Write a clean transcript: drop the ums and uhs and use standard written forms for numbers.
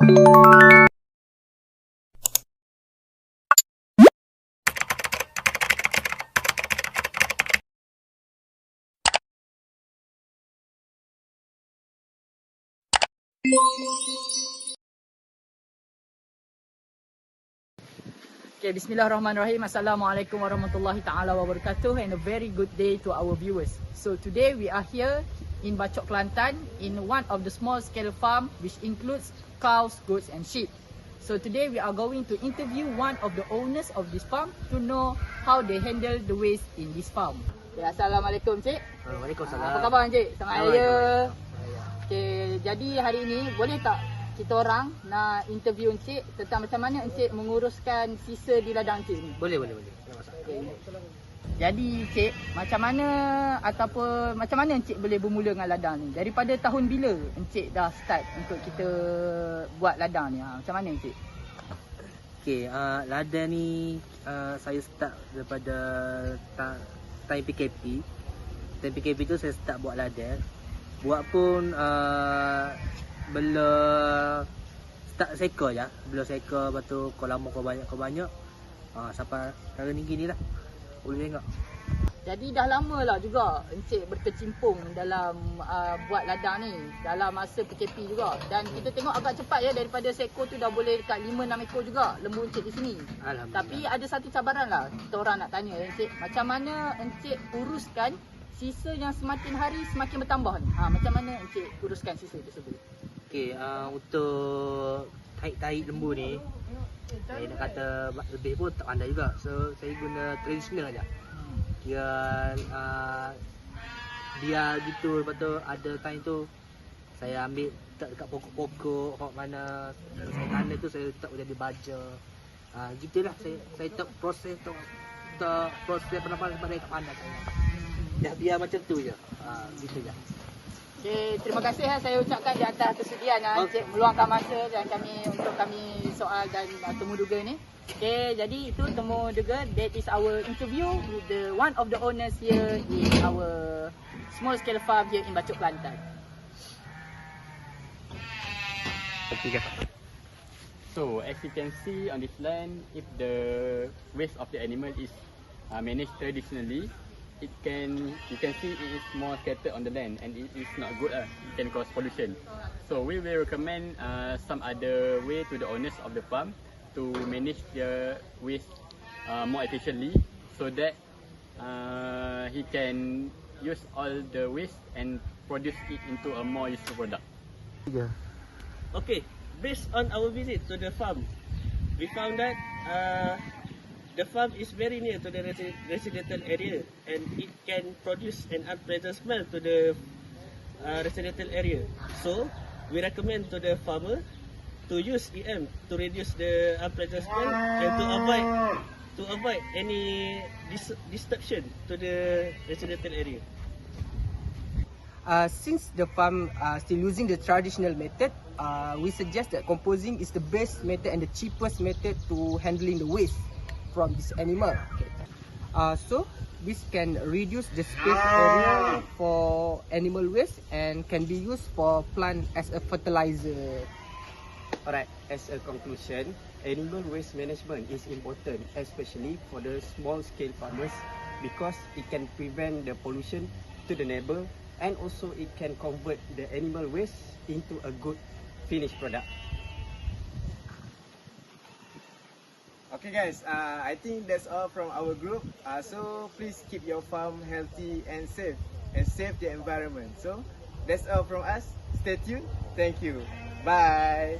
Okay, bismillahirrahmanirrahim. Assalamualaikum warahmatullahi taala wabarakatuh, and a very good day to our viewers. So today we are here in Bachok, Kelantan, in one of the small scale farm which includes cows, goats and sheep. So today we are going to interview one of the owners of this farm to know how they handle the waste in this farm. Okay, Assalamualaikum Cik. Waalaikumsalam. Apa khabar Cik? Selamat hari raya. Okay, jadi hari ini boleh tak kita orang nak interview Encik tentang macam mana Encik menguruskan sisa di ladang Encik ni? Boleh. Tak masalah. Okay. Jadi Encik, macam mana Encik boleh bermula dengan ladang ni? Daripada tahun bila Encik dah start untuk kita buat ladang ni? Macam mana Encik? Okey, ladang ni saya start daripada time PKP. Time PKP tu saya start buat ladang. Buat pun belum start seka je. Belum seka, lepas tu kau lama kau banyak. Sampai hari ni gini lah. Boleh tengok. Jadi dah lama lah juga Encik berkecimpung dalam buat ladang ni, dalam masa PKP juga. Dan kita tengok agak cepat ya, daripada seekor tu dah boleh dekat 5-6 ekor juga lembu Encik di sini. Alhamdulillah. Tapi ada satu cabaran lah, kita orang nak tanya Encik, macam mana Encik uruskan sisa yang semakin hari semakin bertambah ni? Macam mana Encik uruskan sisa tersebut? Okey, untuk tarik lembu ni, saya nak kata lebih pun tak pandai juga. So saya guna tradisional aja. Dia gitu, lepas tu ada time tu saya ambil tak dekat pokok-pokok kat mana saya tanam tu, saya letak jadi baja. Gitulah saya tak proses pandai kat pandai saya. Dah biar macam tu je. Gitu je. Okay, terima kasih saya ucapkan di atas kesediaan Encik meluangkan masa dan untuk kami soal dan temu duga ni. Okay, jadi itu temu duga. That is our interview with the one of the owners here in our small scale farm here in Bachok, Kelantan. So as you can see on this land, if the waste of the animal is managed traditionally, you can see it is more scattered on the land and it is not good. It can cause pollution. So we will recommend some other way to the owners of the farm to manage the waste more efficiently, so that he can use all the waste and produce it into a more useful product. Okay, based on our visit to the farm, we found that the farm is very near to the residential area and it can produce an unpleasant smell to the residential area. So, we recommend to the farmer to use EM to reduce the unpleasant smell and to avoid any disruption to the residential area. Since the farm still using the traditional method, we suggest that composing is the best method and the cheapest method to handling the waste from this animal. So this can reduce the space area for animal waste and can be used for plant as a fertilizer. Alright, as a conclusion, animal waste management is important, especially for the small scale farmers, because it can prevent the pollution to the neighbor and also it can convert the animal waste into a good finished product. Okay guys, I think that's all from our group. So please keep your farm healthy and save the environment. So that's all from us. Stay tuned. Thank you. Bye.